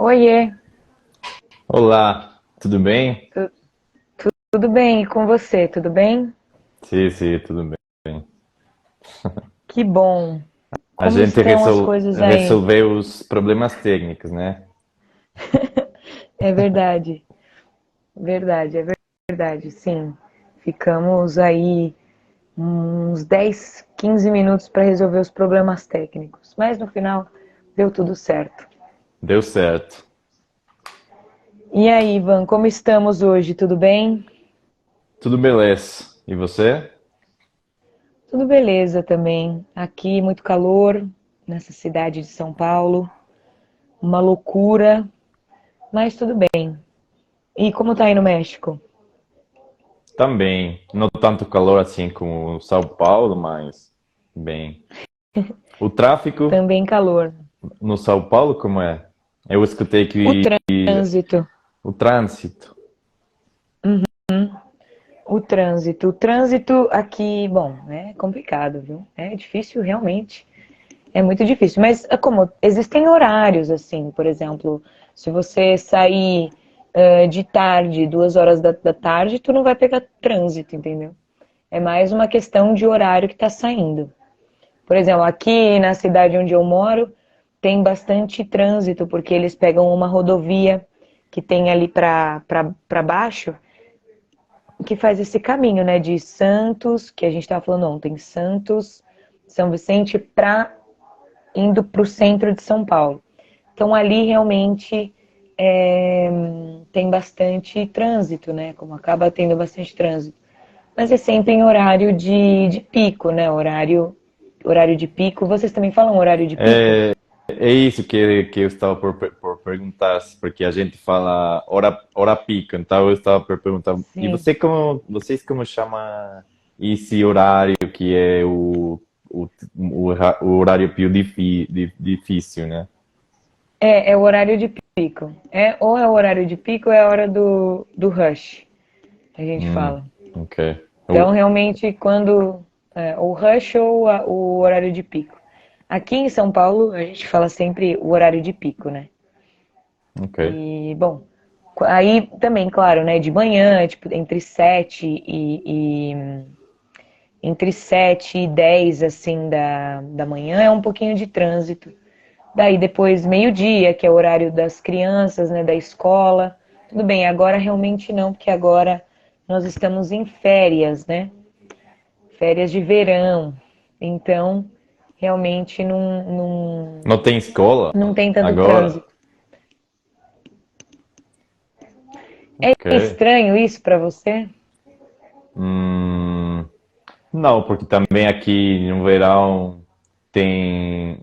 Oiê, Olá, tudo bem? tu- tudo bem? E com você, tudo bem? Sim, tudo bem. Que bom. A Como gente estão as coisas aí? resolveu os problemas técnicos, né? É verdade, verdade, é verdade, sim. Ficamos aí uns 10, 15 minutos para resolver os problemas técnicos, mas no final deu tudo certo. Deu certo. E aí, Ivan, como estamos hoje? Tudo bem? Tudo beleza. E você? Tudo beleza também. Aqui muito calor nessa cidade de São Paulo, uma loucura, mas tudo bem. E como tá aí no México? Também. Não tanto calor assim como São Paulo, mas bem. O tráfico Também calor. no São Paulo, como é? Eu escutei O que trânsito, o trânsito. o trânsito aqui, bom, é complicado, viu? É difícil realmente, é muito difícil. Mas como existem horários assim, por exemplo, se você sair de tarde, 2 horas da tarde, tu não vai pegar trânsito, entendeu? É mais uma questão de horário que está saindo. Por exemplo, aqui na cidade onde eu moro, tem bastante trânsito, porque eles pegam uma rodovia que tem ali para baixo, que faz esse caminho, né, de Santos, que a gente estava falando ontem, Santos, São Vicente, para indo para o centro de São Paulo. Então ali realmente tem bastante trânsito, né? Como acaba tendo bastante trânsito. Mas é sempre em horário de pico, né? Horário de pico. Vocês também falam horário de pico? É isso que eu estava por perguntar, porque a gente fala hora pico, então eu estava por perguntar, e Sim. vocês como chama esse horário que é o horário pior difícil, né? É o horário de pico. Ou é o horário de pico ou é a hora do rush, a gente Hum, fala. ok. Então, realmente, quando. O rush ou o horário de pico. Aqui em São Paulo, a gente fala sempre o horário de pico, né? Ok. E, bom, aí também, claro, né? De manhã, tipo, entre 7 e 10, assim, da manhã, é um pouquinho de trânsito. Daí depois meio-dia, que é o horário das crianças, né, da escola. Tudo bem, agora realmente não, porque agora nós estamos em férias, né? Férias de verão. Então, realmente Não tem escola não tem tanto agora? trânsito. É Ok. estranho isso para você? Hum, não, porque também aqui no verão tem.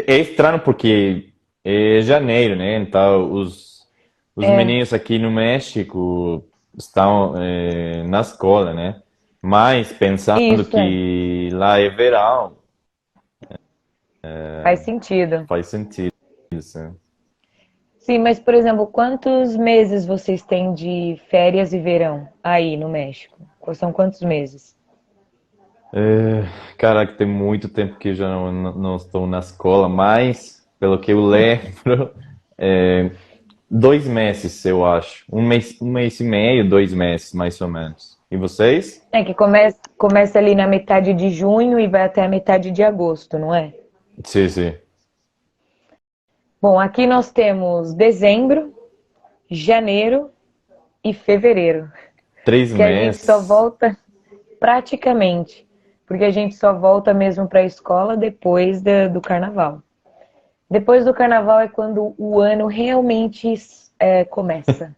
É estranho porque é janeiro, né? Então os É, meninos aqui no México estão na escola, né? Mas pensando isso é. que lá é verão, Faz sentido. faz sentido, sim. Sim, mas por exemplo, quantos meses vocês têm de férias e verão aí no México? São quantos meses? É, caraca, tem muito tempo que eu já não estou na escola, mas pelo que eu lembro, é, 2 meses, eu acho. Um mês e meio, 2 meses, mais ou menos. E vocês? É que começa ali na metade de junho e vai até a metade de agosto, não é? Sim. Bom, aqui nós temos dezembro, janeiro e fevereiro, Três que a gente só meses. volta praticamente, porque a gente só volta mesmo para a escola depois do carnaval. Depois do carnaval é quando o ano realmente começa.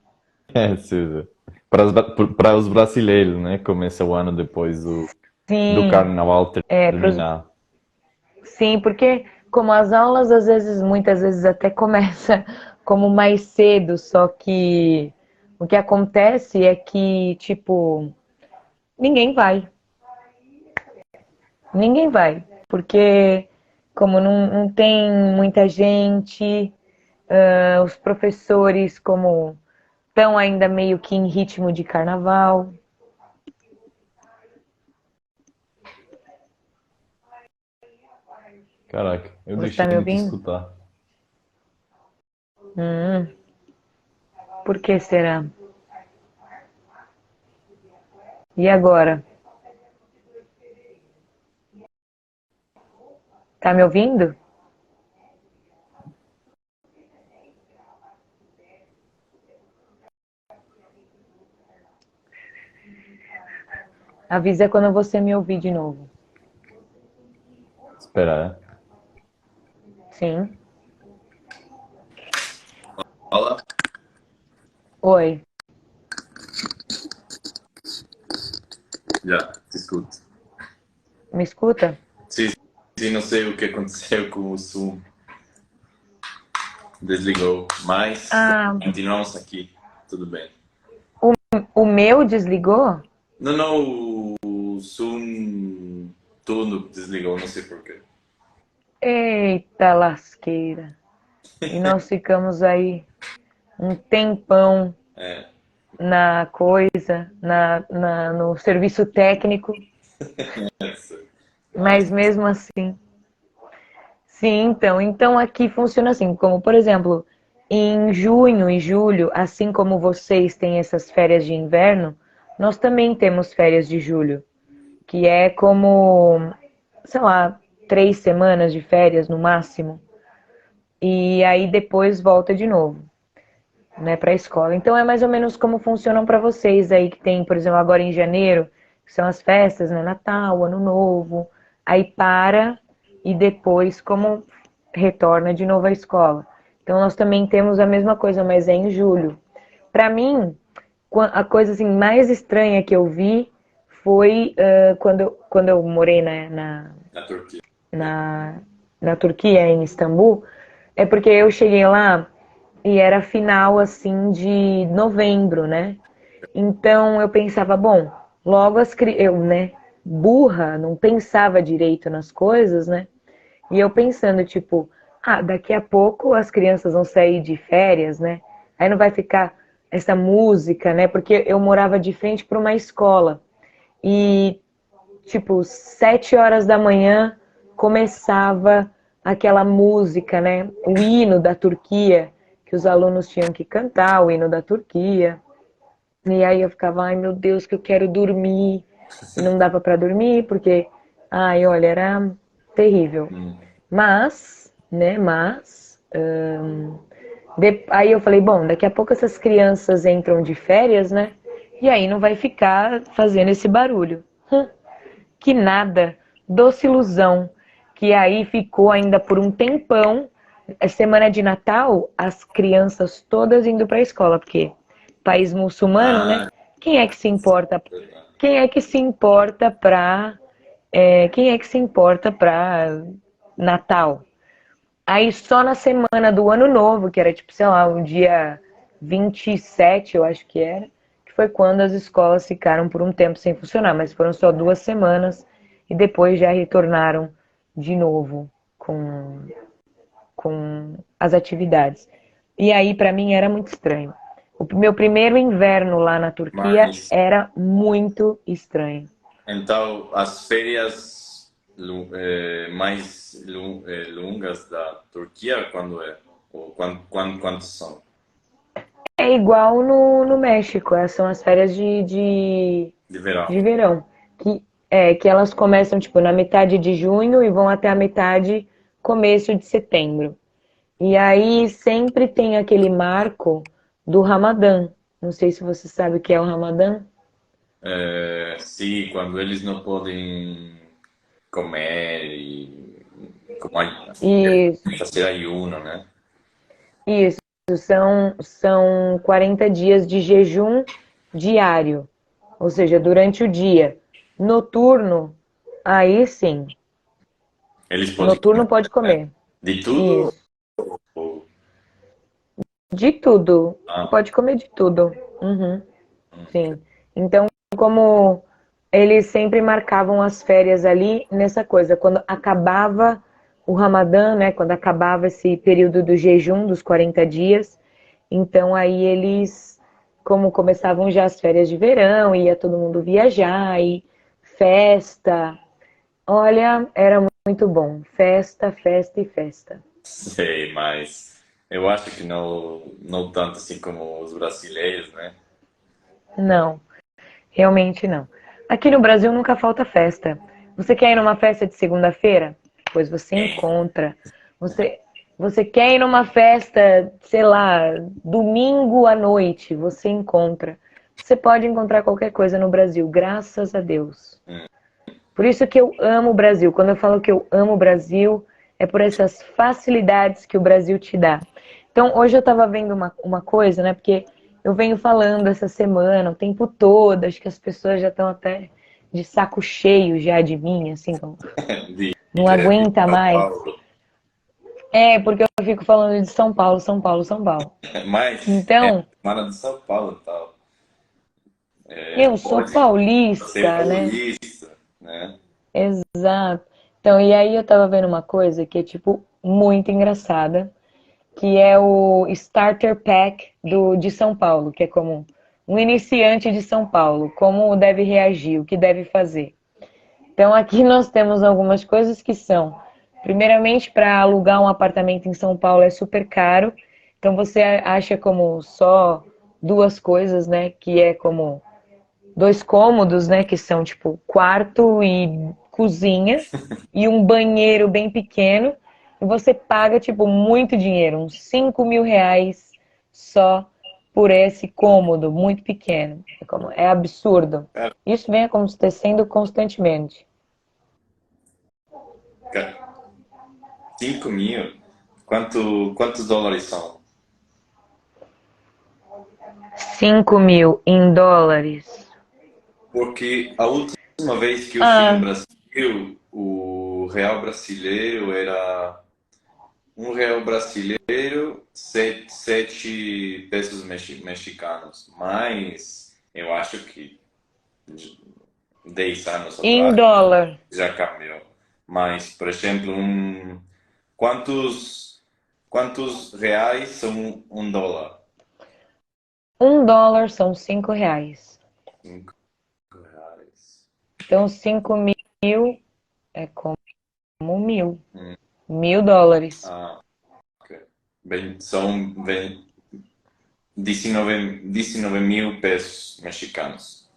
É, sim. Para os brasileiros, né? Começa o ano depois do Sim, carnaval pros, terminar. sim, porque como as aulas às vezes, muitas vezes até começa como mais cedo, só que o que acontece é que, tipo, ninguém vai. Ninguém vai, porque como não tem muita gente, os professores como estão ainda meio que em ritmo de carnaval. Caraca, eu Você deixei está me de te ouvindo? escutar. Hum, por que será? E agora? Tá me ouvindo? Avisa quando você me ouvir de novo. Espera, Sim. Fala. Oi. Já, te escuto. Me escuta? Sim, sim, não sei o que aconteceu com o Zoom. Desligou, mas Ah, continuamos aqui. Tudo bem. o meu desligou? Não, não, o Zoom tudo desligou, não sei por quê. Eita lasqueira. E nós ficamos aí um tempão É, na coisa, no serviço técnico, essa. Mas, mas mesmo assim. Sim, então aqui funciona assim, como por exemplo, em junho e julho, assim como vocês têm essas férias de inverno, nós também temos férias de julho, que é como, sei lá, 3 semanas de férias no máximo, e aí depois volta de novo, né, para a escola. Então é mais ou menos como funcionam para vocês aí que tem, por exemplo, agora em janeiro, que são as festas, né, Natal, Ano Novo, aí para e depois como retorna de novo à escola. Então nós também temos a mesma coisa, mas é em julho. Para mim, a coisa assim mais estranha que eu vi foi quando eu morei na Turquia. na, na Turquia, em Istambul, é porque eu cheguei lá e era final assim de novembro, né? Então eu pensava, bom, logo eu, né, burra, não pensava direito nas coisas, né? E eu pensando, tipo, daqui a pouco as crianças vão sair de férias, né? Aí não vai ficar essa música, né? Porque eu morava de frente para uma escola. E tipo, 7 horas da manhã começava aquela música, né? O hino da Turquia, que os alunos tinham que cantar, o hino da Turquia. E aí eu ficava, ai meu Deus, que eu quero dormir. E não dava para dormir, porque, ai, olha, era terrível. Hum. Mas, né, aí eu falei, bom, daqui a pouco essas crianças entram de férias, né? E aí não vai ficar fazendo esse barulho. Que nada, doce ilusão, que aí ficou ainda por um tempão. Semana de Natal, as crianças todas indo para a escola, porque país muçulmano, né? Ah, Quem é que se importa? verdade. Quem é que se importa para quem é que se importa para Natal? Aí só na semana do Ano Novo, que era tipo, sei lá, o dia 27, eu acho que era, que foi quando as escolas ficaram por um tempo sem funcionar, mas foram só 2 semanas e depois já retornaram de novo com as atividades. E aí para mim era muito estranho. O meu primeiro inverno lá na Turquia Mas era muito estranho. então as férias mais longas da Turquia, quando é? Ou quantos são? É igual no México, são as férias De verão. de verão, que elas começam tipo na metade de junho e vão até a metade começo de setembro. E aí sempre tem aquele marco do Ramadã. Não sei se você sabe o que é o Ramadã. Sim, quando eles não podem comer e como E fazer ayuno, né? isso são 40 dias de jejum diário, ou seja, durante o dia. Noturno, aí sim, Eles podem noturno comer pode comer. de tudo? Isso. Ou... De tudo. Ah, Pode comer de tudo. Uhum, sim. Então, como eles sempre marcavam as férias ali nessa coisa, quando acabava o Ramadã, né, quando acabava esse período do jejum dos 40 dias, então aí eles, como começavam já as férias de verão, ia todo mundo viajar e festa. Olha, era muito bom. Festa, festa e festa. sei, mas Eu acho que não tanto assim como os brasileiros, né? Não, realmente não. Aqui no Brasil nunca falta festa. Você quer ir numa festa de segunda-feira? Pois você encontra. Você, você quer ir numa festa, sei lá, domingo à noite? Você encontra. Você pode encontrar qualquer coisa no Brasil, graças a Deus. Hum. Por isso que eu amo o Brasil. Quando eu falo que eu amo o Brasil, é por essas facilidades que o Brasil te dá. Então, hoje eu estava vendo uma coisa, né? Porque eu venho falando essa semana, o tempo todo, acho que as pessoas já estão até de saco cheio já de mim, assim, não De aguenta São mais. Paulo. É, porque eu fico falando de São Paulo, São Paulo, São Paulo. Mas é Então, semana de São Paulo e tal. eu sou Pode ser paulista, né? paulista, né? Exato. Então, e aí eu tava vendo uma coisa que é, tipo, muito engraçada, que é o Starter Pack de São Paulo, que é como um iniciante de São Paulo, como deve reagir, o que deve fazer. Então, aqui nós temos algumas coisas que são, primeiramente, para alugar um apartamento em São Paulo é super caro, então você acha como só duas coisas, né, que é como dois cômodos, né, que são tipo quarto e cozinha e um banheiro bem pequeno, e você paga tipo muito dinheiro, uns R$ 5.000 só por esse cômodo muito pequeno. É absurdo. Cara, Isso vem acontecendo constantemente. cara, 5 mil. Quantos dólares são? 5.000 em dólares. Porque a última vez que eu fui no Ah, Brasil, o real brasileiro era um real brasileiro, sete pesos mexicanos. Mas eu acho que 10 anos em atrás dólar. já cambiou. Mas, por exemplo, quantos reais são um dólar? US$ 1 são R$ 5. 5 reais. Então, 5.000 é como 1.000. Hum, US$ 1.000. ah, ok. São 19 mil pesos mexicanos,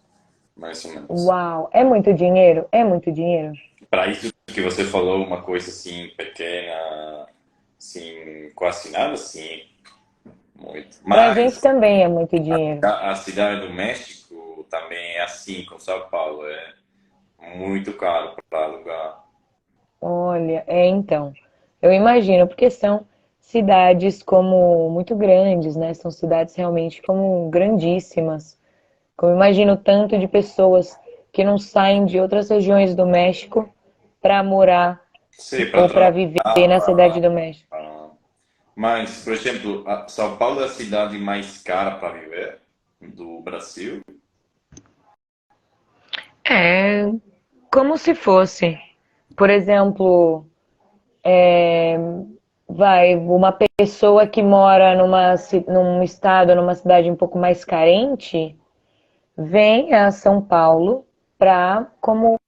mais ou menos. Uau, é muito dinheiro? É muito dinheiro. Para isso que você falou, uma coisa assim pequena, assim, quase nada, sim, muito. Pra gente Mas também é muito dinheiro. a cidade do México também é assim com São Paulo, é muito caro para alugar. Olha, então, eu imagino, porque são cidades como muito grandes, né? São cidades realmente como grandíssimas. Como eu imagino tanto de pessoas que não saem de outras regiões do México para morar Sim, para ou para trabalhar, viver na cidade do México. mas, por exemplo, São Paulo é a cidade mais cara para viver do Brasil. É como se fosse, por exemplo, vai, uma pessoa que mora num estado, numa cidade um pouco mais carente, vem a São Paulo para como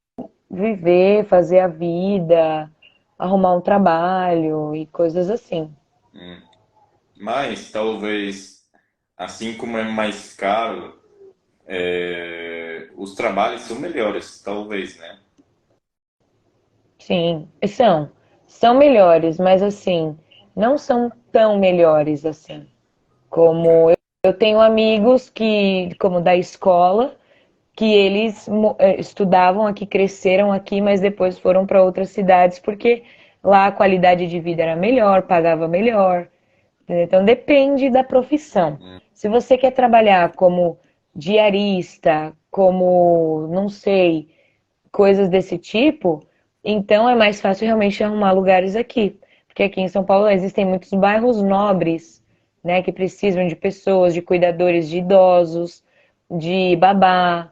viver, fazer a vida, arrumar um trabalho e coisas assim. Hum. Mas talvez, assim como é mais caro, os trabalhos são melhores, talvez, né? Sim, são melhores, mas assim, não são tão melhores assim. Ok. Como eu tenho amigos que, como da escola, que eles estudavam aqui, cresceram aqui, mas depois foram para outras cidades porque lá a qualidade de vida era melhor, pagava melhor. Então depende da profissão. Hum. Se você quer trabalhar como diarista, como, não sei, coisas desse tipo, então é mais fácil realmente arrumar lugares aqui. Porque aqui em São Paulo existem muitos bairros nobres, né, que precisam de pessoas, de cuidadores de idosos, de babá,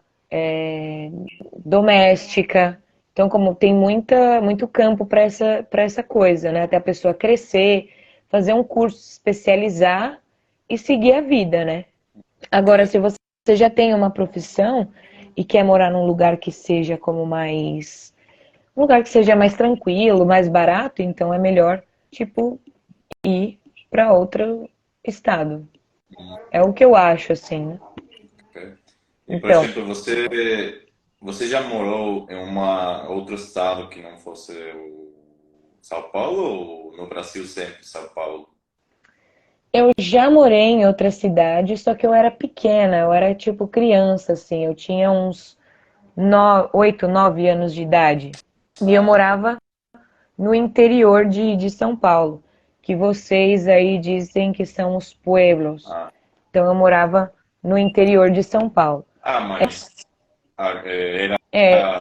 doméstica. Então, como tem muito campo para essa coisa, né? Até a pessoa crescer, fazer um curso, se especializar e seguir a vida, né? Agora, se você já tem uma profissão e quer morar num lugar que seja como mais. Um lugar que seja mais tranquilo, mais barato, então é melhor, tipo, ir. para outro estado. É o que eu acho, assim, né? Ok. E, por Então, exemplo, você já morou em uma outro estado que não fosse o São Paulo ou no Brasil sempre São Paulo? eu já morei em outra cidade, só que eu era pequena, eu era tipo criança, assim, eu tinha uns 8, 9 anos de idade. E eu Ah, morava no interior de São Paulo, que vocês aí dizem que são os pueblos. ah, Então eu morava no interior de São Paulo. mas era É,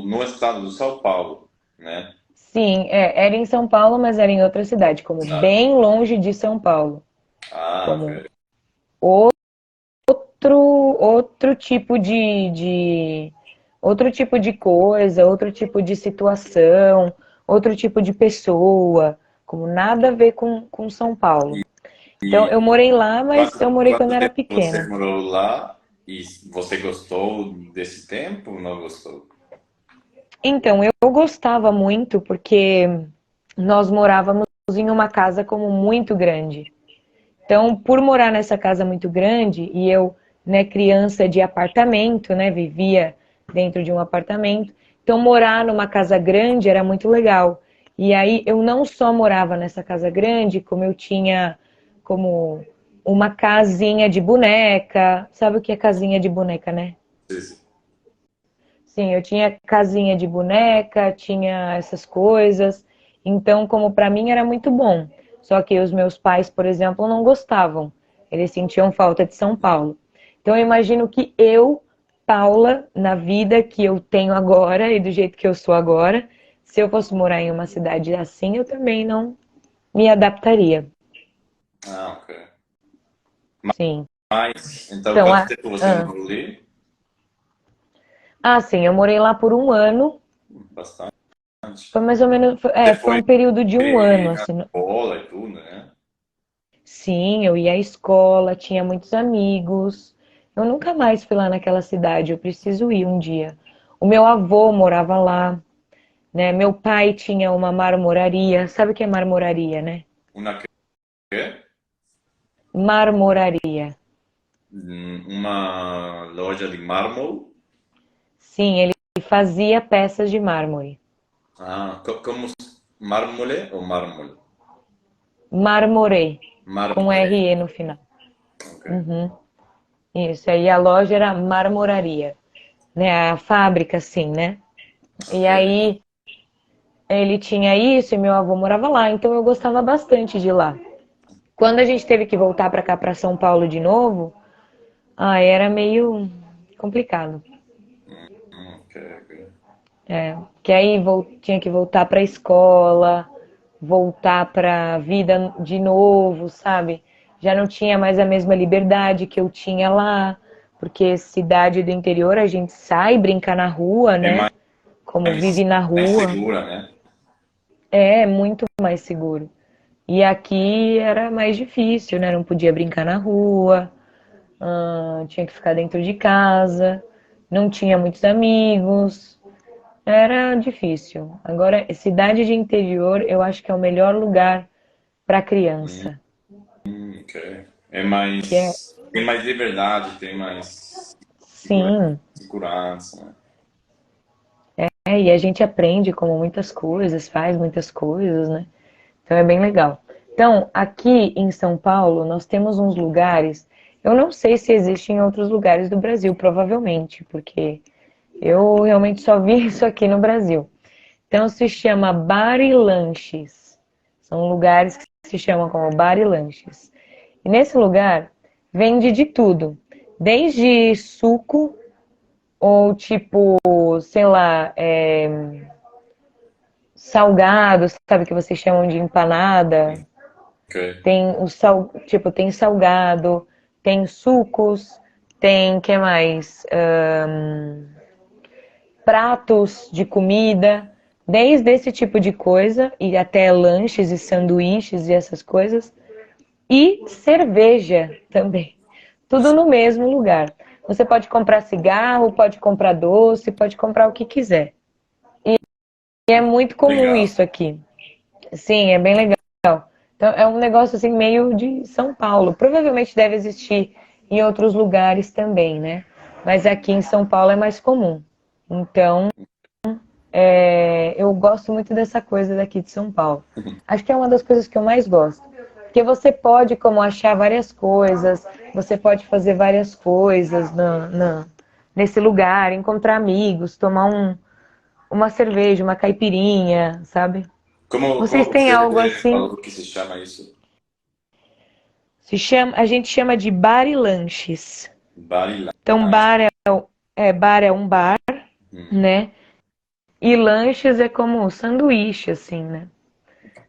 no estado do São Paulo, né? sim, era em São Paulo, mas era em outra cidade, como Ah, bem longe de São Paulo, ah, como ok. outro tipo outro tipo de coisa, outro tipo de situação, outro tipo de pessoa, como nada a ver com São Paulo. Então, eu morei lá, mas eu morei quando Quanto era tempo você pequena. morou lá e você gostou desse tempo ou não gostou? Então, eu gostava muito porque nós morávamos em uma casa como muito grande. Então, por morar nessa casa muito grande e eu, né, criança de apartamento, né, vivia dentro de um apartamento, então morar numa casa grande era muito legal. E aí eu não só morava nessa casa grande, como eu tinha como uma casinha de boneca. Sabe o que é casinha de boneca, né? Sim, sim. Sim, eu tinha casinha de boneca, tinha essas coisas. Então, como para mim era muito bom. Só que os meus pais, por exemplo, não gostavam. Eles sentiam falta de São Paulo. Então, eu imagino que eu, Paula, na vida que eu tenho agora e do jeito que eu sou agora, se eu fosse morar em uma cidade assim, eu também não me adaptaria. Ah, ok. Sim. Mas, então, Então, quanto tempo você ah, morou ali? sim, eu morei lá por um ano. Bastante. Foi mais ou menos, Você foi foi um período de um ano, na assim. escola e tudo, né? Sim, eu ia à escola, tinha muitos amigos. Eu nunca mais fui lá naquela cidade, eu preciso ir um dia. O meu avô morava lá, né? Meu pai tinha uma marmoraria. Sabe o que é marmoraria, né? Uma quê? Marmoraria. Uma loja de mármore. Sim, ele fazia peças de mármore. Ah, como mármore ou mármore? Marmorê, com Mármore. RE no final. Ok. Uhum, isso, aí a loja era marmoraria, né? A fábrica, assim, né? E Ok. aí ele tinha isso e meu avô morava lá, então eu gostava bastante de lá. Quando a gente teve que voltar para cá, para São Paulo de novo, era meio complicado. Ok, ok. Que aí tinha que voltar para a escola, voltar para a vida de novo, sabe? Já não tinha mais a mesma liberdade que eu tinha lá, porque cidade do interior a gente sai brincar na rua, É né? Como vive na mais rua, segura, né? é muito mais seguro. E aqui era mais difícil, né? Não podia brincar na rua, tinha que ficar dentro de casa, não tinha muitos amigos, era difícil. Agora, cidade de interior, eu acho que é o melhor lugar para criança, Ok. que é, Tem mais liberdade, tem mais sim, segurança, né? e a gente aprende como muitas coisas, faz muitas coisas, né? Então é bem legal. Então, aqui em São Paulo, nós temos uns lugares, eu não sei se existem em outros lugares do Brasil, provavelmente, porque eu realmente só vi isso aqui no Brasil. Então se chama bar e lanches. São lugares que se chamam como bar e lanches. E nesse lugar vende de tudo, desde suco ou tipo, sei lá, salgados, sabe que vocês chamam de empanada. Ok. Tem tipo, tem salgado, tem sucos, tem, que mais? Pratos de comida, desde esse tipo de coisa e até lanches e sanduíches e essas coisas, e cerveja também. Tudo no mesmo lugar. Você pode comprar cigarro, pode comprar doce, pode comprar o que quiser. E é muito comum Legal. isso aqui. Sim, é bem legal. Então é um negócio assim meio de São Paulo. Provavelmente deve existir em outros lugares também, né? Mas aqui em São Paulo é mais comum. Então, eu gosto muito dessa coisa daqui de São Paulo. Acho que é uma das coisas que eu mais gosto. Porque você pode, como achar várias coisas, você pode fazer várias coisas nesse lugar, encontrar amigos, tomar uma cerveja, uma caipirinha, sabe? Como Vocês têm você algo assim? falou que se chama isso? A gente chama de bar e lanches. Então, Barilanche. bar é um bar, Hum. né? E lanches é como sanduíche, assim, né?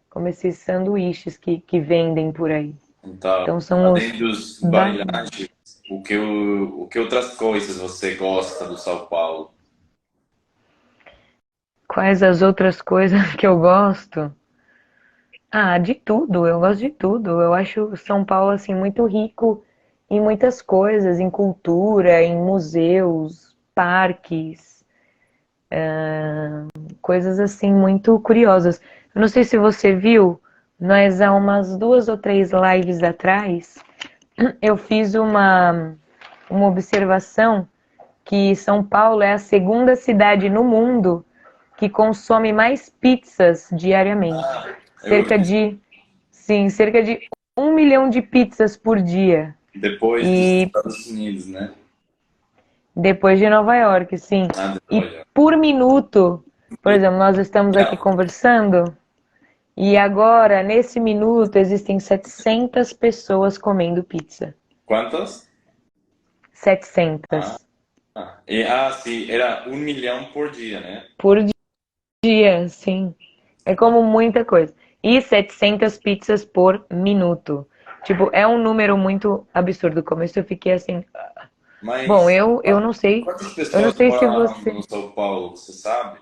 Como esses sanduíches que vendem por aí. Então, Então, são além os dos bar. barilanches, o que outras coisas você gosta do São Paulo? Quais as outras coisas que eu gosto? Ah, de tudo, eu gosto de tudo. Eu acho São Paulo, assim, muito rico em muitas coisas, em cultura, em museus, parques, coisas assim muito curiosas. Eu não sei se você viu, mas há umas 2 ou 3 lives atrás, eu fiz uma observação que São Paulo é a segunda cidade no mundo que consome mais pizzas diariamente. Eu Cerca de, sim, cerca de 1 milhão de pizzas por dia. depois dos E Estados Unidos, né? depois de Nova York, sim. Ah, E por minuto, por exemplo, nós estamos aqui não. conversando e agora, nesse minuto, existem 700 pessoas comendo pizza. Quantas? 700 Ah, sim, era 1 milhão por dia, né? por dia, sim. É como muita coisa. E 700 pizzas por minuto. Tipo, é um número muito absurdo. No começo eu fiquei assim. Bom, Mas eu não sei. quantas Eu não pessoas sei se moram você. no São Paulo, você sabe?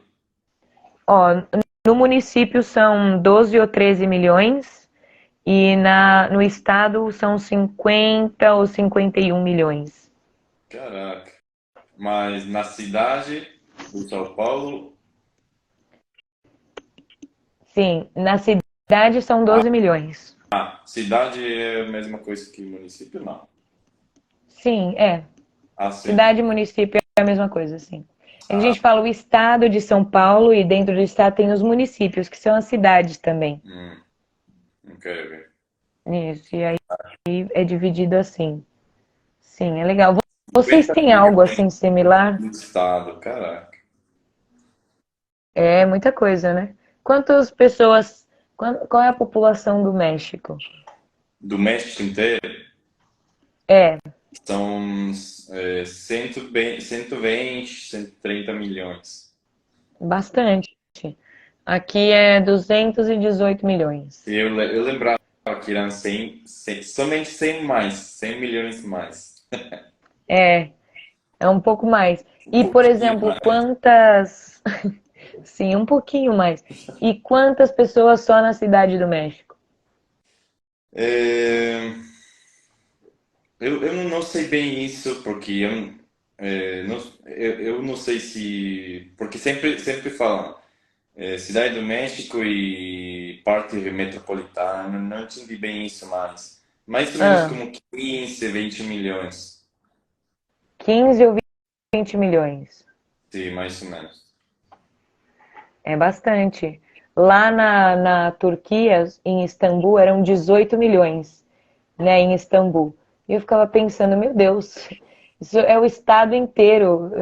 Ó, no município são 12 ou 13 milhões. E no estado são 50 ou 51 milhões. Caraca. Mas na cidade do São Paulo, Sim, na cidade são 12 milhões. cidade é a mesma coisa que município, não. Sim, é. Ah, sim. Cidade e município é a mesma coisa, sim. É que a Ah, gente fala o estado de São Paulo e dentro do estado tem os municípios, que são as cidades também. ok, ok. Isso, e aí é dividido assim. Sim, é legal. Vocês 50 têm algo milhões assim similar? no estado, caraca. É muita coisa, né? Quantas pessoas. Qual é a população do México? Do México inteiro É, são 120, 130 milhões. bastante. Aqui é 218 milhões. Eu lembrava que eram somente 100 mais, 100 milhões mais. É, é um pouco mais. Um E, por pouquinho exemplo, mais. quantas. Sim, um pouquinho mais. E quantas pessoas só na cidade do México? É, eu não sei bem isso, porque eu não sei se. Porque sempre falam Cidade do México e parte metropolitana, não entendi bem isso mais. Mais ou menos Ah, como 15, 20 milhões. 15 ou 20 milhões. Sim, mais ou menos. É bastante. Lá na Turquia, em Istambul, eram 18 milhões, né, em Istambul. E eu ficava pensando, meu Deus, isso é o estado inteiro.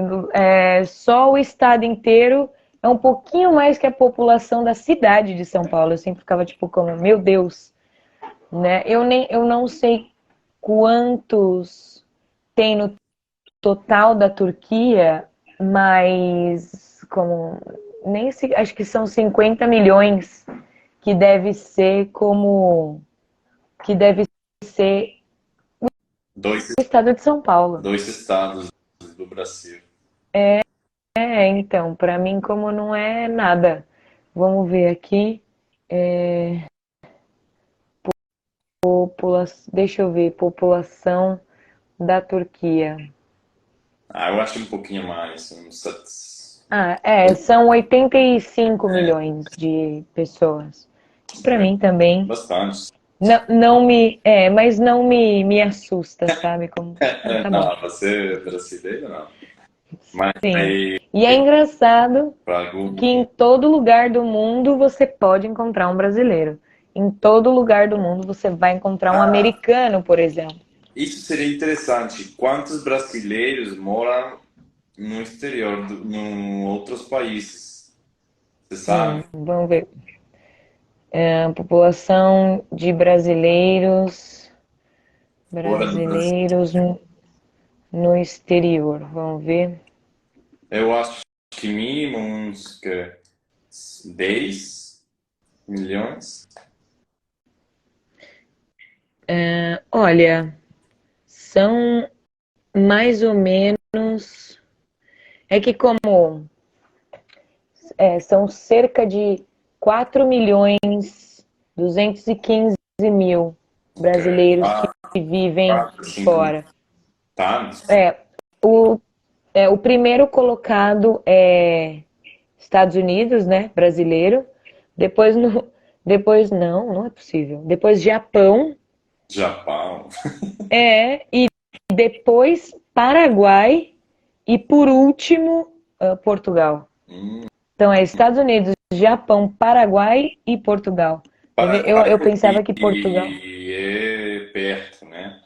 Só o estado inteiro é um pouquinho mais que a população da cidade de São Paulo. Eu sempre ficava tipo como, meu Deus, né? Eu não sei quantos tem no total da Turquia, mas como nem se, acho que são 50 milhões que deve ser como que deve ser Dois, o estado de São Paulo. dois estados do Brasil. Então, para mim como não é nada. Vamos ver aqui, deixa eu ver, população da Turquia. Eu acho um pouquinho mais, São 85 milhões de pessoas. Para mim também bastante. mas não me assusta, sabe? Como, ah, tá bom. Não, você é brasileiro, não. Mas Sim. aí, E é engraçado para que algum. em todo lugar do mundo você pode encontrar um brasileiro. Em todo lugar do mundo você vai encontrar um Ah, americano, por exemplo. isso seria interessante. Quantos brasileiros moram no exterior, em outros países? Você sabe? Vamos ver. A população de brasileiros, Fora do Brasil. brasileiros no exterior. Vamos ver. Eu acho que mínimo uns 10 milhões. Olha, são mais ou menos. É que como são cerca de 4.215.000 Ok. brasileiros que vivem 4, 5 mil. fora. Tá? É, o, o primeiro colocado é Estados Unidos, né? Brasileiro. Depois, depois não é possível. Depois Japão, Japão. e depois Paraguai e por último Portugal. Hum, Então é Estados Unidos, Japão, Paraguai e Portugal. Quer ver? Paraguai Eu pensava que Portugal é perto, né?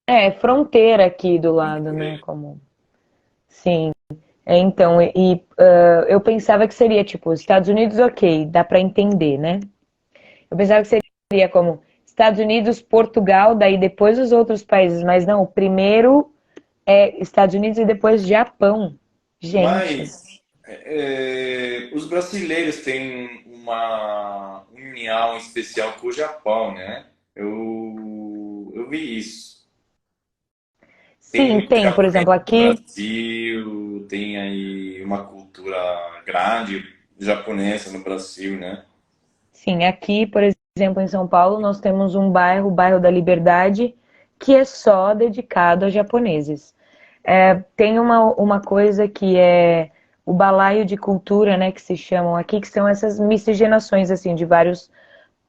é fronteira aqui do lado, né? Como sim. Então, eu pensava que seria tipo Estados Unidos, ok, dá para entender, né? Eu pensava que seria como Estados Unidos, Portugal, daí depois os outros países, mas não, o primeiro é Estados Unidos e depois Japão. Gente, Mas os brasileiros têm uma união especial com o Japão, né? Eu vi isso. Tem sim, muito tem, por japonês exemplo, no aqui, Brasil, tem aí uma cultura grande japonesa no Brasil, né? sim, aqui, por exemplo, em São Paulo, nós temos um bairro, o bairro da Liberdade, que é só dedicado a japoneses. Tem uma coisa que é o balaio de cultura, né, que se chamam aqui, que são essas miscigenações, assim, de vários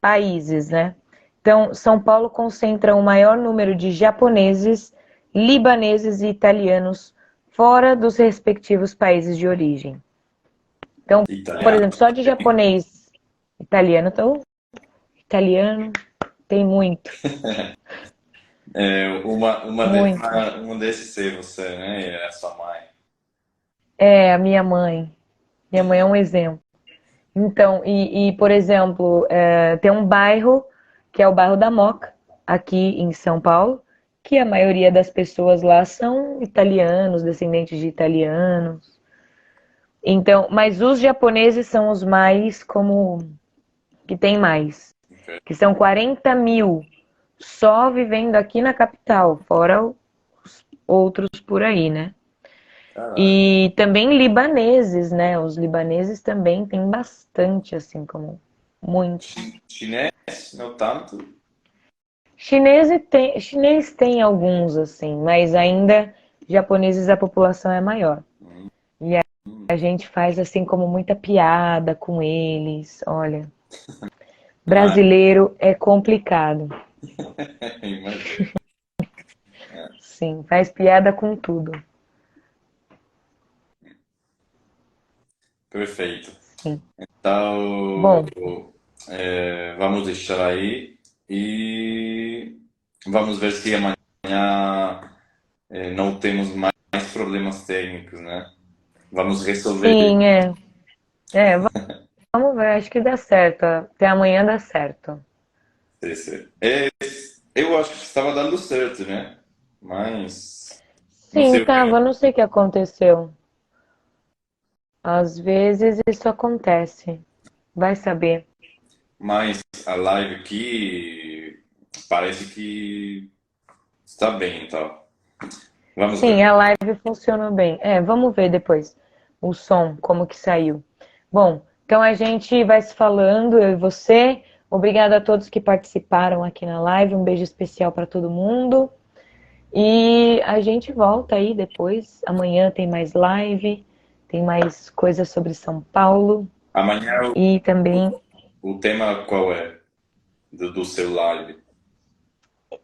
países, né? Então, São Paulo concentra o maior número de japoneses, libaneses e italianos fora dos respectivos países de origem. Então, por Italiano. exemplo, só de japonês, italiano, então, italiano tem muito, muito. Uma desses ser você, né? E é a sua mãe. É, a minha mãe. Minha mãe é um exemplo. Então, por exemplo, tem um bairro, que é o bairro da Moca, aqui em São Paulo, que a maioria das pessoas lá são italianos, descendentes de italianos. Então, mas os japoneses são os mais como que tem mais, Ok. que são 40.000 só vivendo aqui na capital, fora os outros por aí, né? Caraca. E também libaneses, né? Os libaneses também tem bastante, assim, como muitos. Chinês, não tanto. Chinês tem alguns, assim, mas ainda japoneses a população é maior. Hum, E a hum. gente faz, assim, como muita piada com eles. Olha, Ah, brasileiro é complicado. imagina. Sim, faz piada com tudo. Perfeito. Sim. Então, Bom, vamos deixar aí e vamos ver se amanhã não temos mais problemas técnicos, né? Vamos resolver sim, vamos ver, acho que dá certo. Até amanhã dá certo. esse. Eu acho que estava dando certo, né? Mas não Sim, sei o que. tava, não sei o que aconteceu. Às vezes isso acontece. Vai saber. Mas a live aqui parece que está bem, então. Vamos Sim, ver. a live funcionou bem. Vamos ver depois o som, como que saiu. Bom, então a gente vai se falando, eu e você. Obrigada a todos que participaram aqui na live. Um beijo especial para todo mundo. E a gente volta aí depois. Amanhã tem mais live, tem mais coisas sobre São Paulo Amanhã e também o tema qual é? do seu live.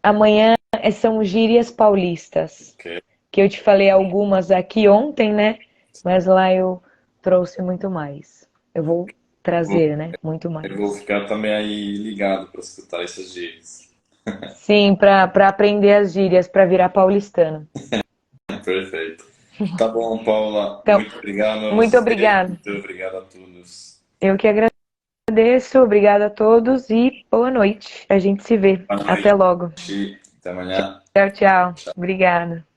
Amanhã são gírias paulistas, Ok? que eu te falei algumas aqui ontem, né? Mas lá eu trouxe muito mais. Eu vou Vou- trazer, né? Muito Eu vou mais. ficar também aí ligado para escutar essas gírias. Sim, para aprender as gírias, para virar paulistano. Perfeito. Tá bom, Paula. Então, Muito obrigado a muito você. obrigada. Muito obrigado a todos. Eu que agradeço, obrigada a todos e boa noite. A gente se vê. Boa Até noite. logo. Até amanhã. Tchau, tchau. Obrigada.